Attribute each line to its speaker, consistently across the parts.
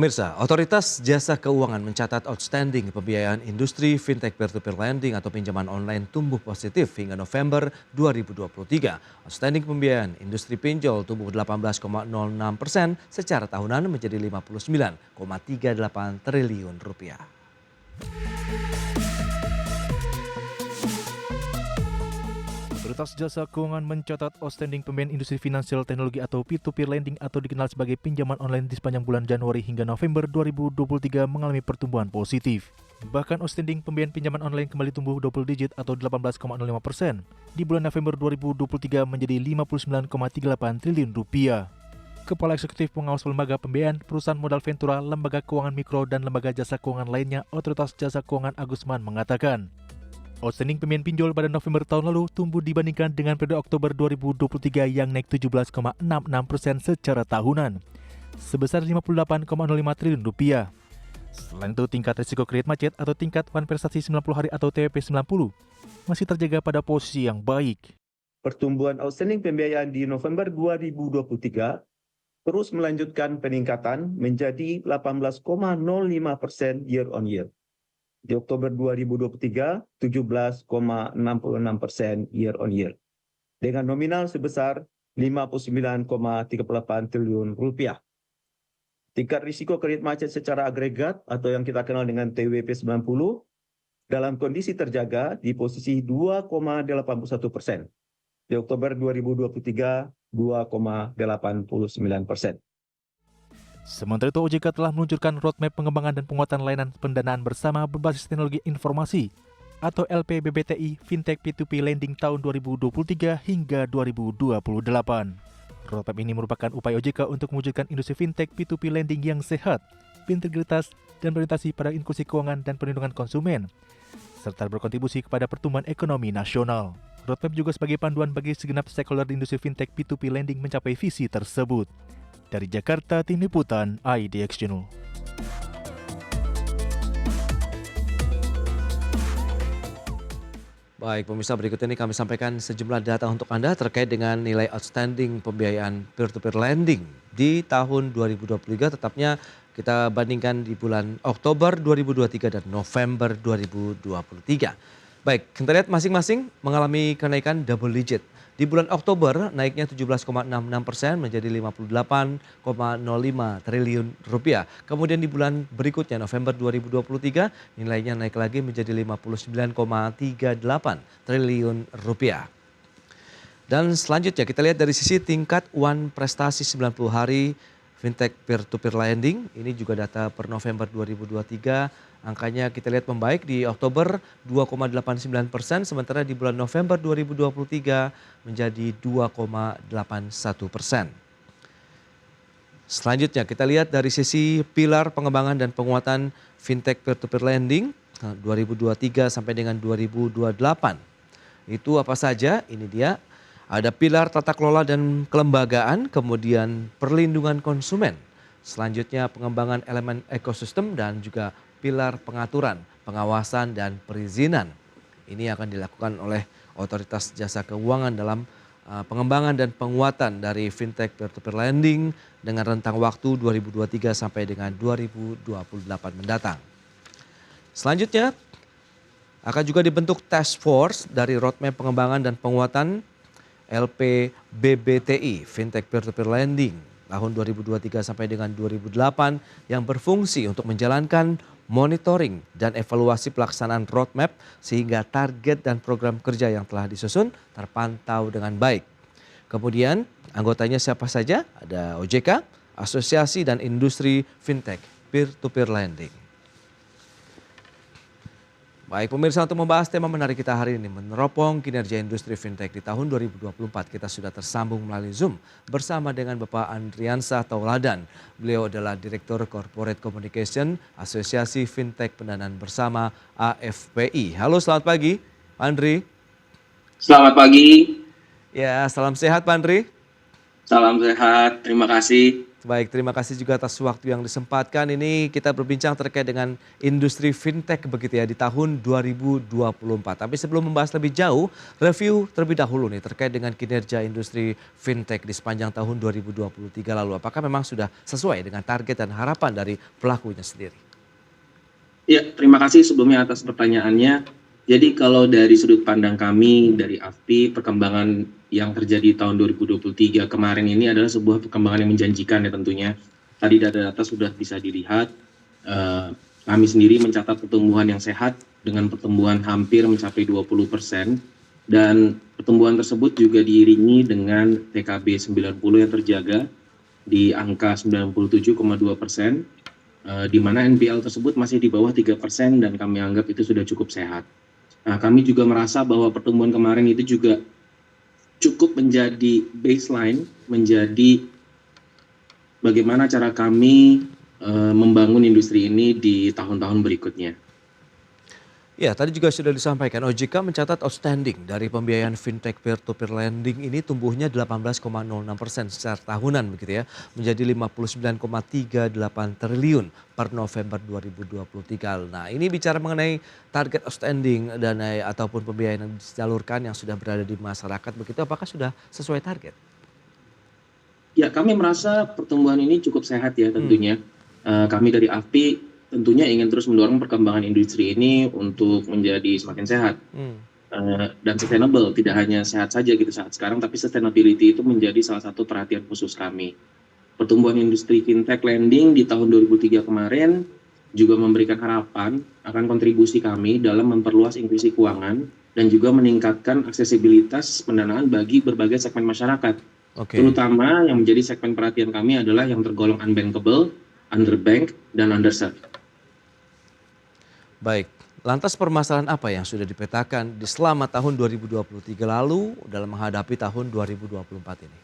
Speaker 1: Pemirsa, Otoritas Jasa Keuangan mencatat outstanding pembiayaan industri fintech peer-to-peer lending atau pinjaman online tumbuh positif hingga November 2023. Outstanding pembiayaan industri pinjol tumbuh 18,06% secara tahunan menjadi 59,38 triliun rupiah.
Speaker 2: Otoritas Jasa Keuangan mencatat outstanding pembiayaan industri finansial teknologi atau P2P lending atau dikenal sebagai pinjaman online di sepanjang bulan Januari hingga November 2023 mengalami pertumbuhan positif. Bahkan outstanding pembiayaan pinjaman online kembali tumbuh double digit atau 18,05% di bulan November 2023 menjadi 59,38 triliun rupiah. Kepala Eksekutif Pengawas Lembaga Pembiayaan, Perusahaan Modal Ventura, Lembaga Keuangan Mikro, dan Lembaga Jasa Keuangan lainnya, Otoritas Jasa Keuangan Agusman mengatakan, outstanding pembiayaan pinjol pada November tahun lalu tumbuh dibandingkan dengan periode Oktober 2023 yang naik 17,66% secara tahunan, sebesar 58,05 triliun rupiah. Selain itu, tingkat risiko kredit macet atau tingkat One Prestasi 90 hari atau TWP 90 masih terjaga pada posisi yang baik.
Speaker 3: Pertumbuhan outstanding pembiayaan di November 2023 terus melanjutkan peningkatan menjadi 18,05% year on year. Di Oktober 2023, 17,66% year on year, dengan nominal sebesar 59,38 triliun rupiah. Tingkat risiko kredit macet secara agregat atau yang kita kenal dengan TWP 90 dalam kondisi terjaga di posisi 2,81%. Di Oktober 2023, 2,89%.
Speaker 2: Sementara itu, OJK telah meluncurkan roadmap pengembangan dan penguatan layanan pendanaan bersama berbasis teknologi informasi atau LPBBTI Fintech P2P Lending tahun 2023 hingga 2028. Roadmap ini merupakan upaya OJK untuk mewujudkan industri fintech P2P Lending yang sehat, berintegritas, dan berorientasi pada inklusi keuangan dan perlindungan konsumen, serta berkontribusi kepada pertumbuhan ekonomi nasional. Roadmap juga sebagai panduan bagi segenap stakeholder di industri fintech P2P Lending mencapai visi tersebut. Dari Jakarta, Tim Liputan IDX Channel.
Speaker 1: Baik, pemirsa, berikut ini kami sampaikan sejumlah data untuk Anda terkait dengan nilai outstanding pembiayaan peer-to-peer lending di tahun 2023, tetapnya kita bandingkan di bulan Oktober 2023 dan November 2023. Baik, kita lihat masing-masing mengalami kenaikan double digit. Di bulan Oktober naiknya 17,66% menjadi 58,05 triliun rupiah. Kemudian di bulan berikutnya November 2023 nilainya naik lagi menjadi 59,38 triliun rupiah. Dan selanjutnya kita lihat dari sisi tingkat One Prestasi 90 hari Fintech Peer-to-Peer Lending. Ini juga data per November 2023. Angkanya kita lihat membaik di Oktober 2,89%, sementara di bulan November 2023 menjadi 2,81%. Selanjutnya kita lihat dari sisi pilar pengembangan dan penguatan fintech peer-to-peer lending 2023 sampai dengan 2028. Itu apa saja? Ini dia. Ada pilar tata kelola dan kelembagaan, kemudian perlindungan konsumen. Selanjutnya pengembangan elemen ekosistem dan juga pilar pengaturan, pengawasan, dan perizinan. Ini akan dilakukan oleh Otoritas Jasa Keuangan dalam pengembangan dan penguatan dari fintech peer-to-peer lending dengan rentang waktu 2023 sampai dengan 2028 mendatang. Selanjutnya akan juga dibentuk task force dari roadmap pengembangan dan penguatan LPBBTI Fintech Peer-to-Peer Lending tahun 2023 sampai dengan 2008 yang berfungsi untuk menjalankan monitoring dan evaluasi pelaksanaan roadmap sehingga target dan program kerja yang telah disusun terpantau dengan baik. Kemudian anggotanya siapa saja? Ada OJK, Asosiasi dan Industri Fintech Peer-to-Peer Lending. Baik pemirsa, untuk membahas tema menarik kita hari ini, meneropong kinerja industri fintech di tahun 2024, kita sudah tersambung melalui Zoom bersama dengan Bapak Andriansah Tauladan. Beliau adalah Direktur Corporate Communication Asosiasi Fintech Pendanaan Bersama AFPI. Halo, selamat pagi Pak Andri.
Speaker 4: Selamat pagi.
Speaker 1: Ya, salam sehat Pak Andri.
Speaker 4: Salam sehat, terima kasih.
Speaker 1: Baik, terima kasih juga atas waktu yang disempatkan. Ini kita berbincang terkait dengan industri fintech begitu ya di tahun 2024. Tapi sebelum membahas lebih jauh, review terlebih dahulu nih terkait dengan kinerja industri fintech di sepanjang tahun 2023 lalu. Apakah memang sudah sesuai dengan target dan harapan dari pelakunya sendiri?
Speaker 4: Ya, terima kasih sebelumnya atas pertanyaannya. Jadi kalau dari sudut pandang kami dari AFPI, perkembangan yang terjadi tahun 2023 kemarin ini adalah sebuah perkembangan yang menjanjikan ya tentunya. Tadi data-data sudah bisa dilihat, kami sendiri mencatat pertumbuhan yang sehat dengan pertumbuhan hampir mencapai 20%, dan pertumbuhan tersebut juga diiringi dengan TKB 90 yang terjaga di angka 97,2%, di mana NPL tersebut masih di bawah 3% dan kami anggap itu sudah cukup sehat. Nah, kami juga merasa bahwa pertumbuhan kemarin itu juga cukup menjadi baseline, menjadi bagaimana cara kami membangun industri ini di tahun-tahun berikutnya.
Speaker 1: Ya, tadi juga sudah disampaikan OJK mencatat outstanding dari pembiayaan fintech peer-to-peer lending ini tumbuhnya 18,06% secara tahunan begitu ya, menjadi 59,38 triliun per November 2023. Nah, ini bicara mengenai target outstanding dana ataupun pembiayaan yang disalurkan yang sudah berada di masyarakat begitu, apakah sudah sesuai target?
Speaker 4: Ya, kami merasa pertumbuhan ini cukup sehat ya tentunya. Kami dari AFPI tentunya ingin terus mendorong perkembangan industri ini untuk menjadi semakin sehat dan sustainable. Tidak hanya sehat saja gitu saat sekarang, tapi sustainability itu menjadi salah satu perhatian khusus kami. Pertumbuhan industri fintech lending di tahun 2003 kemarin juga memberikan harapan akan kontribusi kami dalam memperluas inklusi keuangan dan juga meningkatkan aksesibilitas pendanaan bagi berbagai segmen masyarakat. Terutama yang menjadi segmen perhatian kami adalah yang tergolong unbankable, underbanked, dan underserved.
Speaker 1: Baik, lantas permasalahan apa yang sudah dipetakan di selama tahun 2023 lalu dalam menghadapi tahun 2024 ini?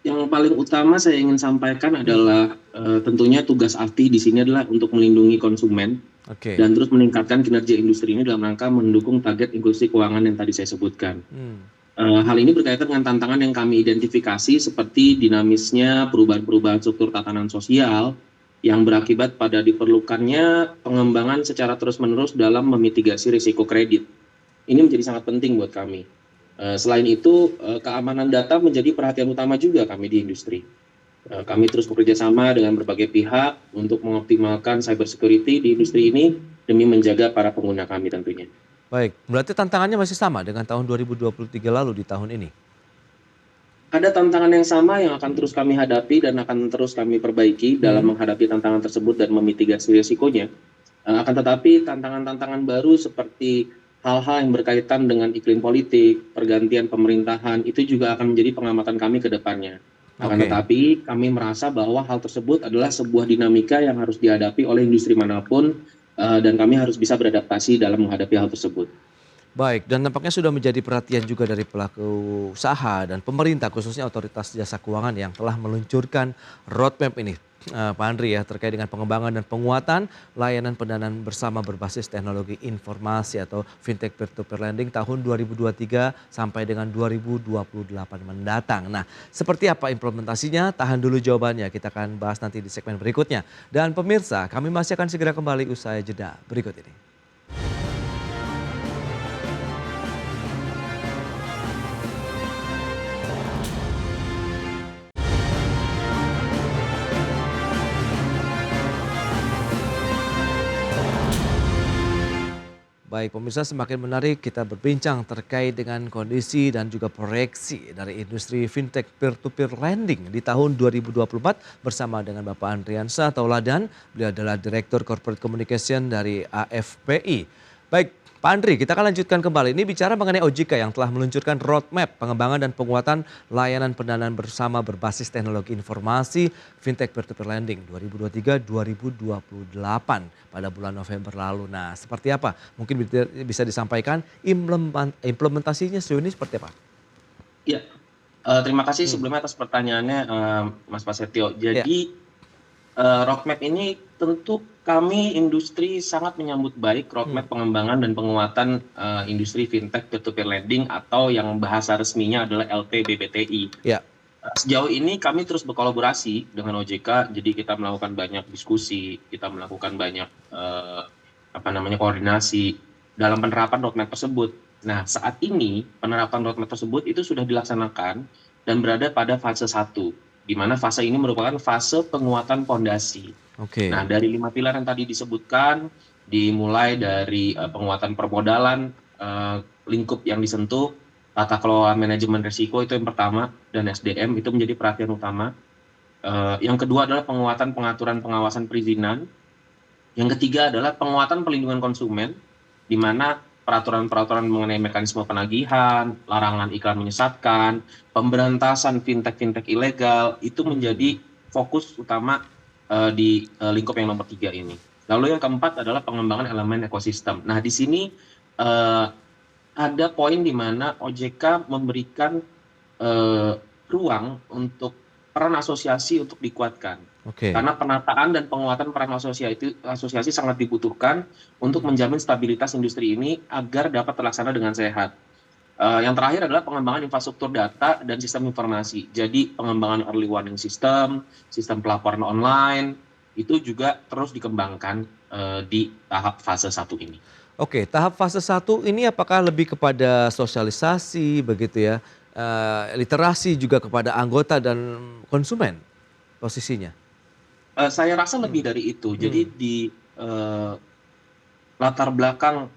Speaker 4: Yang paling utama saya ingin sampaikan adalah tentunya tugas AFPI di sini adalah untuk melindungi konsumen dan terus meningkatkan kinerja industri ini dalam rangka mendukung target inklusi keuangan yang tadi saya sebutkan. Hal ini berkaitan dengan tantangan yang kami identifikasi seperti dinamisnya perubahan-perubahan struktur tatanan sosial yang berakibat pada diperlukannya pengembangan secara terus-menerus dalam memitigasi risiko kredit. Ini menjadi sangat penting buat kami. Selain itu, keamanan data menjadi perhatian utama juga kami di industri. Kami terus bekerja sama dengan berbagai pihak untuk mengoptimalkan cybersecurity di industri ini demi menjaga para pengguna kami tentunya.
Speaker 1: Baik, berarti tantangannya masih sama dengan tahun 2023 lalu di tahun ini?
Speaker 4: Ada tantangan yang sama yang akan terus kami hadapi dan akan terus kami perbaiki dalam menghadapi tantangan tersebut dan memitigasi risikonya. Akan tetapi tantangan-tantangan baru seperti hal-hal yang berkaitan dengan iklim politik, pergantian pemerintahan, itu juga akan menjadi pengamatan kami ke depannya. Akan tetapi kami merasa bahwa hal tersebut adalah sebuah dinamika yang harus dihadapi oleh industri manapun dan kami harus bisa beradaptasi dalam menghadapi hal tersebut.
Speaker 1: Baik, dan nampaknya sudah menjadi perhatian juga dari pelaku usaha dan pemerintah khususnya otoritas jasa keuangan yang telah meluncurkan roadmap ini, Pak Andri ya, terkait dengan pengembangan dan penguatan layanan pendanaan bersama berbasis teknologi informasi atau fintech peer-to-peer lending tahun 2023 sampai dengan 2028 mendatang. Nah, seperti apa implementasinya? Tahan dulu jawabannya, kita akan bahas nanti di segmen berikutnya. Dan pemirsa, kami masih akan segera kembali usai jeda berikut ini. Baik pemirsa, semakin menarik kita berbincang terkait dengan kondisi dan juga proyeksi dari industri fintech peer-to-peer lending di tahun 2024 bersama dengan Bapak Andriansyah Tauladan. Beliau adalah Direktur Corporate Communication dari AFPI. Baik Pak Andri, kita akan lanjutkan kembali. Ini bicara mengenai OJK yang telah meluncurkan roadmap pengembangan dan penguatan layanan pendanaan bersama berbasis teknologi informasi fintech peer-to-peer lending 2023-2028 pada bulan November lalu. Nah, seperti apa? Mungkin bisa disampaikan implementasinya sejauh ini seperti apa?
Speaker 4: Ya, terima kasih sebelumnya atas pertanyaannya Mas Prasetyo. Jadi roadmap ini tentu kami industri sangat menyambut baik roadmap pengembangan dan penguatan industri fintech peer-to-peer lending atau yang bahasa resminya adalah LPBBTI. Sejauh ini kami terus berkolaborasi dengan OJK, jadi kita melakukan banyak diskusi, kita melakukan banyak koordinasi dalam penerapan roadmap tersebut. Nah, saat ini penerapan roadmap tersebut itu sudah dilaksanakan dan berada pada fase 1, di mana fase ini merupakan fase penguatan fondasi.
Speaker 1: Oke.
Speaker 4: Nah, dari 5 pilar yang tadi disebutkan, dimulai dari penguatan permodalan, lingkup yang disentuh, tata kelola manajemen risiko itu yang pertama, dan SDM itu menjadi perhatian utama. Yang kedua adalah penguatan pengaturan pengawasan perizinan. Yang ketiga adalah penguatan perlindungan konsumen, di mana peraturan-peraturan mengenai mekanisme penagihan, larangan iklan menyesatkan, pemberantasan fintech-fintech ilegal, itu menjadi fokus utama di lingkup yang nomor 3 ini. Lalu yang keempat adalah pengembangan elemen ekosistem. Nah, di sini ada poin di mana OJK memberikan ruang untuk peran asosiasi untuk dikuatkan.
Speaker 1: Oke.
Speaker 4: Karena penataan dan penguatan peran asosiasi sangat dibutuhkan untuk menjamin stabilitas industri ini agar dapat terlaksana dengan sehat. Yang terakhir adalah pengembangan infrastruktur data dan sistem informasi. Jadi pengembangan early warning system, sistem pelaporan online, itu juga terus dikembangkan di tahap fase 1 ini.
Speaker 1: Oke, tahap fase 1 ini apakah lebih kepada sosialisasi begitu ya, literasi juga kepada anggota dan konsumen posisinya?
Speaker 4: Saya rasa lebih dari itu. Jadi di latar belakang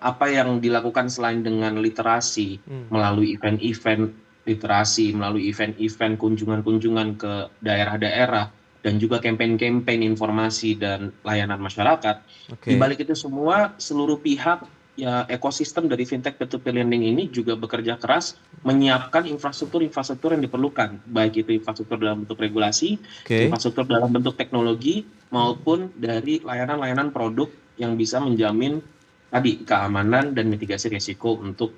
Speaker 4: apa yang dilakukan selain dengan literasi melalui event-event literasi, melalui event-event kunjungan-kunjungan ke daerah-daerah, dan juga campaign-campaign informasi dan layanan masyarakat.
Speaker 1: Oke.
Speaker 4: Di balik itu semua, seluruh pihak ya ekosistem dari fintech peer-to-peer lending ini juga bekerja keras menyiapkan infrastruktur yang diperlukan, baik itu infrastruktur dalam bentuk regulasi,
Speaker 1: Oke.
Speaker 4: infrastruktur dalam bentuk teknologi, maupun dari layanan-layanan produk yang bisa menjamin tadi keamanan dan mitigasi risiko untuk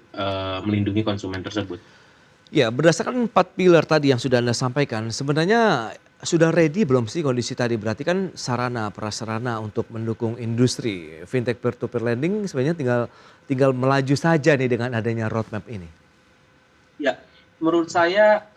Speaker 4: melindungi konsumen tersebut.
Speaker 1: Ya, berdasarkan 4 pilar tadi yang sudah Anda sampaikan, sebenarnya sudah ready belum sih kondisi tadi? Berarti kan sarana prasarana untuk mendukung industri fintech peer-to-peer lending sebenarnya tinggal melaju saja nih dengan adanya roadmap ini.
Speaker 4: Ya, menurut saya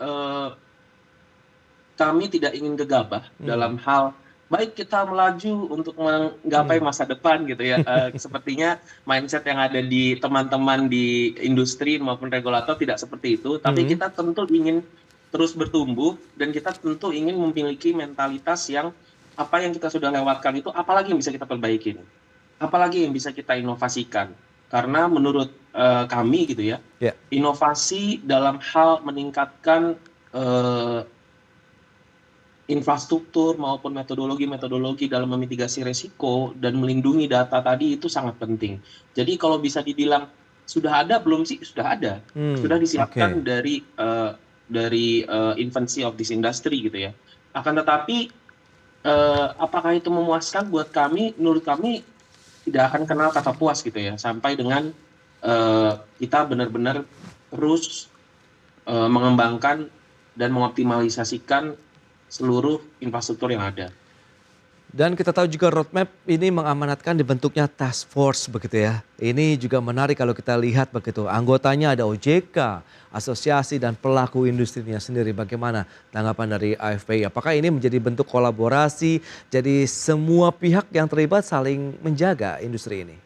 Speaker 4: kami tidak ingin gegabah dalam hal baik kita melaju untuk menggapai masa depan gitu ya. Sepertinya mindset yang ada di teman-teman di industri maupun regulator tidak seperti itu. Tapi kita tentu ingin terus bertumbuh dan kita tentu ingin memiliki mentalitas yang apa yang kita sudah lewatkan itu apalagi yang bisa kita perbaiki, apalagi yang bisa kita inovasikan. Karena menurut kami gitu ya, inovasi dalam hal meningkatkan infrastruktur maupun metodologi dalam memitigasi resiko dan melindungi data tadi itu sangat penting. Jadi kalau bisa dibilang sudah ada belum sih? Sudah ada. Sudah disiapkan dari infancy of this industry gitu ya. Akan tetapi apakah itu memuaskan buat kami? Menurut kami tidak akan kenal kata puas gitu ya. Sampai dengan kita benar-benar terus mengembangkan dan mengoptimalisasikan seluruh infrastruktur yang ada.
Speaker 1: Dan kita tahu juga roadmap ini mengamanatkan dibentuknya task force begitu ya. Ini juga menarik kalau kita lihat begitu. Anggotanya ada OJK, asosiasi dan pelaku industrinya sendiri. Bagaimana tanggapan dari AFPI? Apakah ini menjadi bentuk kolaborasi? Jadi semua pihak yang terlibat saling menjaga industri ini?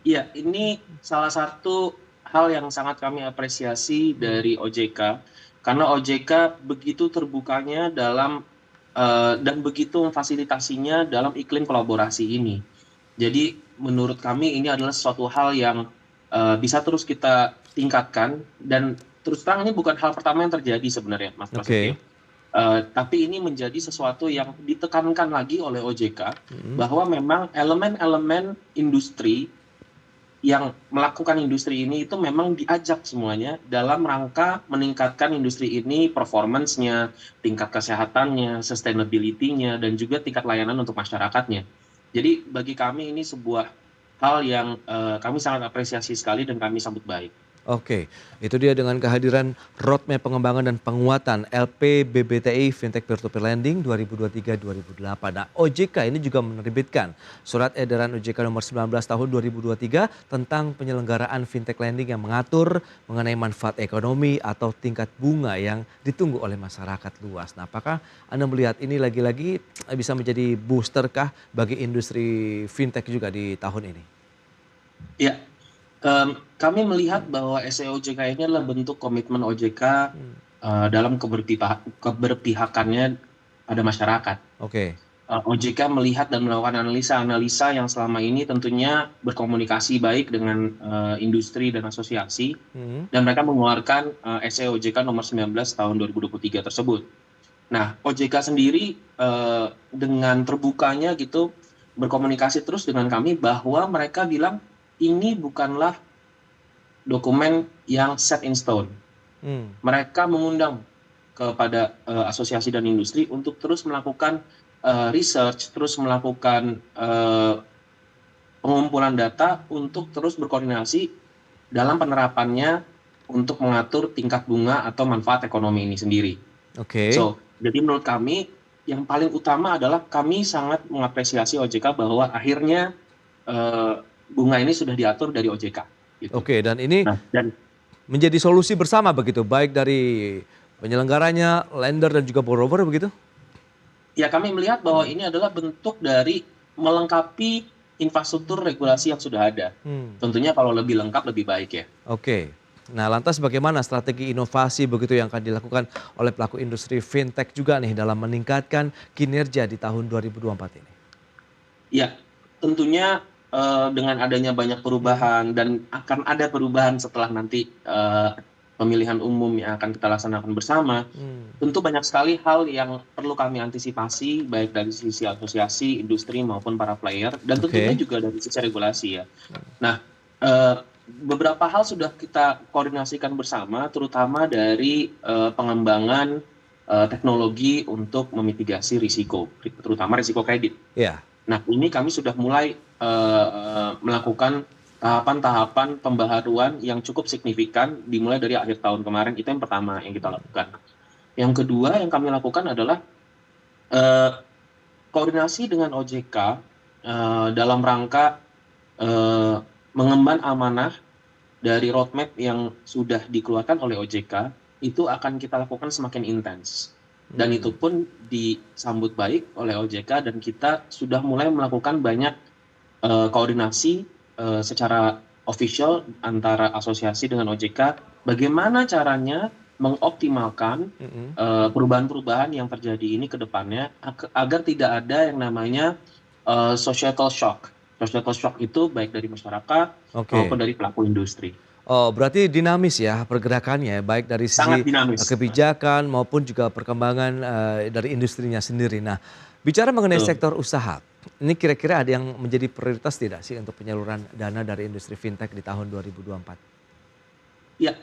Speaker 4: Iya, ini salah satu hal yang sangat kami apresiasi dari OJK. Karena OJK begitu terbukanya dalam dan begitu memfasilitasinya dalam iklim kolaborasi ini. Jadi menurut kami ini adalah suatu hal yang bisa terus kita tingkatkan dan terus terang ini bukan hal pertama yang terjadi sebenarnya, Mas Prasetyo. Tapi ini menjadi sesuatu yang ditekankan lagi oleh OJK bahwa memang elemen-elemen industri yang melakukan industri ini itu memang diajak semuanya dalam rangka meningkatkan industri ini performance-nya, tingkat kesehatannya, sustainability-nya, dan juga tingkat layanan untuk masyarakatnya. Jadi bagi kami ini sebuah hal yang kami sangat apresiasi sekali dan kami sambut baik.
Speaker 1: Oke, itu dia dengan kehadiran roadmap pengembangan dan penguatan LPBBTI Fintech Peer-to-Peer Lending 2023-2028. Nah, OJK ini juga menerbitkan surat edaran OJK nomor 19 tahun 2023 tentang penyelenggaraan fintech lending yang mengatur mengenai manfaat ekonomi atau tingkat bunga yang ditunggu oleh masyarakat luas. Nah, apakah Anda melihat ini lagi-lagi bisa menjadi booster kah bagi industri fintech juga di tahun ini?
Speaker 4: Ya, kami melihat bahwa SEOJK ini adalah bentuk komitmen OJK dalam keberpihakannya pada masyarakat.
Speaker 1: Oke.
Speaker 4: OJK melihat dan melakukan analisa-analisa yang selama ini tentunya berkomunikasi baik dengan industri dan asosiasi, dan mereka mengeluarkan SEOJK nomor 19 tahun 2023 tersebut. Nah, OJK sendiri dengan terbukanya gitu berkomunikasi terus dengan kami bahwa mereka bilang ini bukanlah dokumen yang set in stone. Mereka mengundang kepada asosiasi dan industri untuk terus melakukan research, terus melakukan pengumpulan data untuk terus berkoordinasi dalam penerapannya untuk mengatur tingkat bunga atau manfaat ekonomi ini sendiri.
Speaker 1: Oke.
Speaker 4: So, jadi menurut kami yang paling utama adalah kami sangat mengapresiasi OJK bahwa akhirnya bunga ini sudah diatur dari OJK. Gitu.
Speaker 1: Oke, dan ini
Speaker 4: dan
Speaker 1: menjadi solusi bersama begitu, baik dari penyelenggaranya, lender dan juga borrower begitu?
Speaker 4: Ya, kami melihat bahwa ini adalah bentuk dari melengkapi infrastruktur regulasi yang sudah ada. Tentunya kalau lebih lengkap lebih baik ya.
Speaker 1: Oke. Nah, lantas bagaimana strategi inovasi begitu yang akan dilakukan oleh pelaku industri fintech juga nih dalam meningkatkan kinerja di tahun 2024 ini?
Speaker 4: Ya, tentunya dengan adanya banyak perubahan dan akan ada perubahan setelah nanti pemilihan umum yang akan kita laksanakan bersama, tentu banyak sekali hal yang perlu kami antisipasi baik dari sisi asosiasi, industri maupun para player, dan tentunya juga dari sisi regulasi ya. Nah, beberapa hal sudah kita koordinasikan bersama, terutama dari pengembangan teknologi untuk memitigasi risiko, terutama risiko kredit.
Speaker 1: Yeah.
Speaker 4: Nah, ini kami sudah mulai melakukan tahapan-tahapan pembaharuan yang cukup signifikan dimulai dari akhir tahun kemarin. Itu yang pertama yang kita lakukan. Yang kedua yang kami lakukan adalah koordinasi dengan OJK dalam rangka mengemban amanah dari roadmap yang sudah dikeluarkan oleh OJK, itu akan kita lakukan semakin intens. Dan itu pun disambut baik oleh OJK dan kita sudah mulai melakukan banyak koordinasi secara official antara asosiasi dengan OJK, bagaimana caranya mengoptimalkan perubahan-perubahan yang terjadi ini ke depannya agar tidak ada yang namanya societal shock. Societal shock itu baik dari masyarakat maupun dari pelaku industri.
Speaker 1: Oh, berarti dinamis ya pergerakannya, baik dari sisi kebijakan maupun juga perkembangan dari industrinya sendiri. Nah, bicara mengenai sektor usaha, ini kira-kira ada yang menjadi prioritas tidak sih untuk penyaluran dana dari industri fintech di tahun 2024?
Speaker 4: Ya,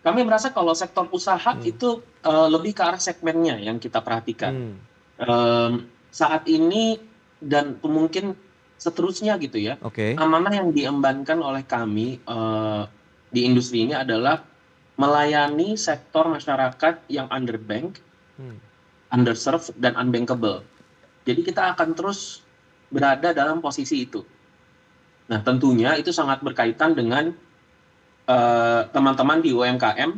Speaker 4: kami merasa kalau sektor usaha itu lebih ke arah segmennya yang kita perhatikan. Saat ini dan mungkin seterusnya gitu ya, amanah yang diembankan oleh kami di industri ini adalah melayani sektor masyarakat yang underbanked, underserved, dan unbankable. Jadi kita akan terus berada dalam posisi itu. Nah, tentunya itu sangat berkaitan dengan teman-teman di UMKM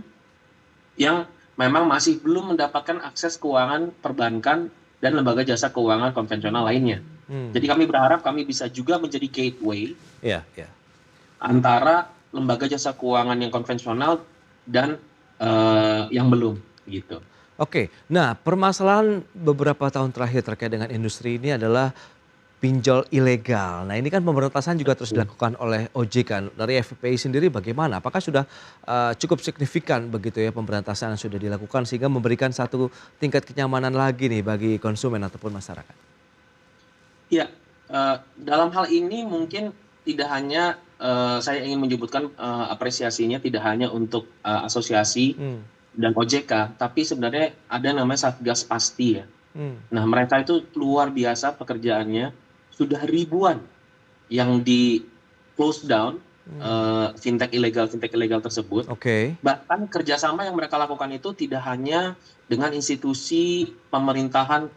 Speaker 4: yang memang masih belum mendapatkan akses keuangan perbankan dan lembaga jasa keuangan konvensional lainnya. Jadi kami berharap kami bisa juga menjadi gateway antara lembaga jasa keuangan yang konvensional dan yang belum gitu.
Speaker 1: Oke, nah permasalahan beberapa tahun terakhir terkait dengan industri ini adalah pinjol ilegal. Nah, ini kan pemberantasan juga terus dilakukan oleh OJK. Dari FPI sendiri bagaimana? Apakah sudah cukup signifikan begitu ya pemberantasan yang sudah dilakukan sehingga memberikan satu tingkat kenyamanan lagi nih bagi konsumen ataupun masyarakat?
Speaker 4: Ya, dalam hal ini mungkin tidak hanya saya ingin menyebutkan apresiasinya tidak hanya untuk asosiasi dan OJK, tapi sebenarnya ada namanya Satgas Pasti ya. Nah, mereka itu luar biasa pekerjaannya, sudah ribuan yang di close down fintech ilegal tersebut.
Speaker 1: Oke.
Speaker 4: Bahkan kerjasama yang mereka lakukan itu tidak hanya dengan institusi pemerintahan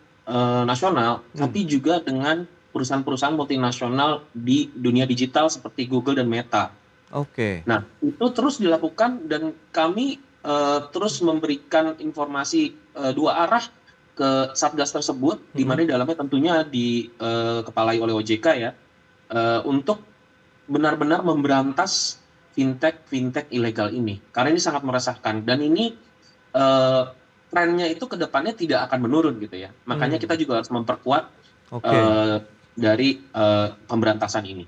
Speaker 4: nasional, tapi juga dengan perusahaan-perusahaan multinasional di dunia digital seperti Google dan Meta.
Speaker 1: Oke.
Speaker 4: Nah, itu terus dilakukan dan kami terus memberikan informasi dua arah ke Satgas tersebut, di mana di dalamnya tentunya dikepalai oleh OJK ya, untuk benar-benar memberantas fintech ilegal ini. Karena ini sangat meresahkan dan ini trennya itu ke depannya tidak akan menurun gitu ya. Makanya kita juga harus memperkuat dari pemberantasan ini.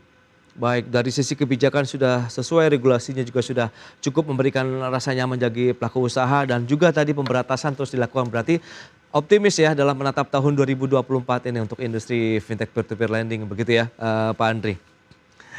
Speaker 1: Baik, dari sisi kebijakan sudah sesuai, regulasinya juga sudah cukup memberikan rasa nyaman bagi pelaku usaha dan juga tadi pemberantasan terus dilakukan. Berarti optimis ya dalam menatap tahun 2024 ini untuk industri fintech peer-to-peer lending, begitu ya Pak Andri?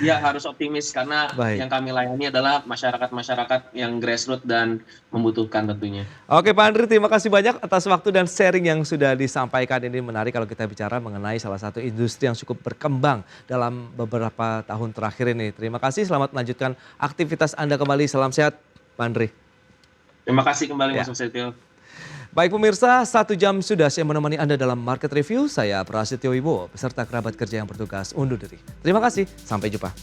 Speaker 4: Ya, harus optimis karena
Speaker 1: Baik.
Speaker 4: yang kami layani adalah masyarakat-masyarakat yang grassroots dan membutuhkan tentunya.
Speaker 1: Oke Pak Andri, terima kasih banyak atas waktu dan sharing yang sudah disampaikan. Ini menarik kalau kita bicara mengenai salah satu industri yang cukup berkembang dalam beberapa tahun terakhir ini. Terima kasih, selamat melanjutkan aktivitas Anda kembali. Salam sehat Pak Andri.
Speaker 4: Terima kasih kembali
Speaker 1: Ya.
Speaker 4: Mas Setio.
Speaker 1: Baik pemirsa, 1 jam sudah saya menemani Anda dalam Market Review. Saya Prasetyo Wibowo beserta kerabat kerja yang bertugas undur diri. Terima kasih, sampai jumpa.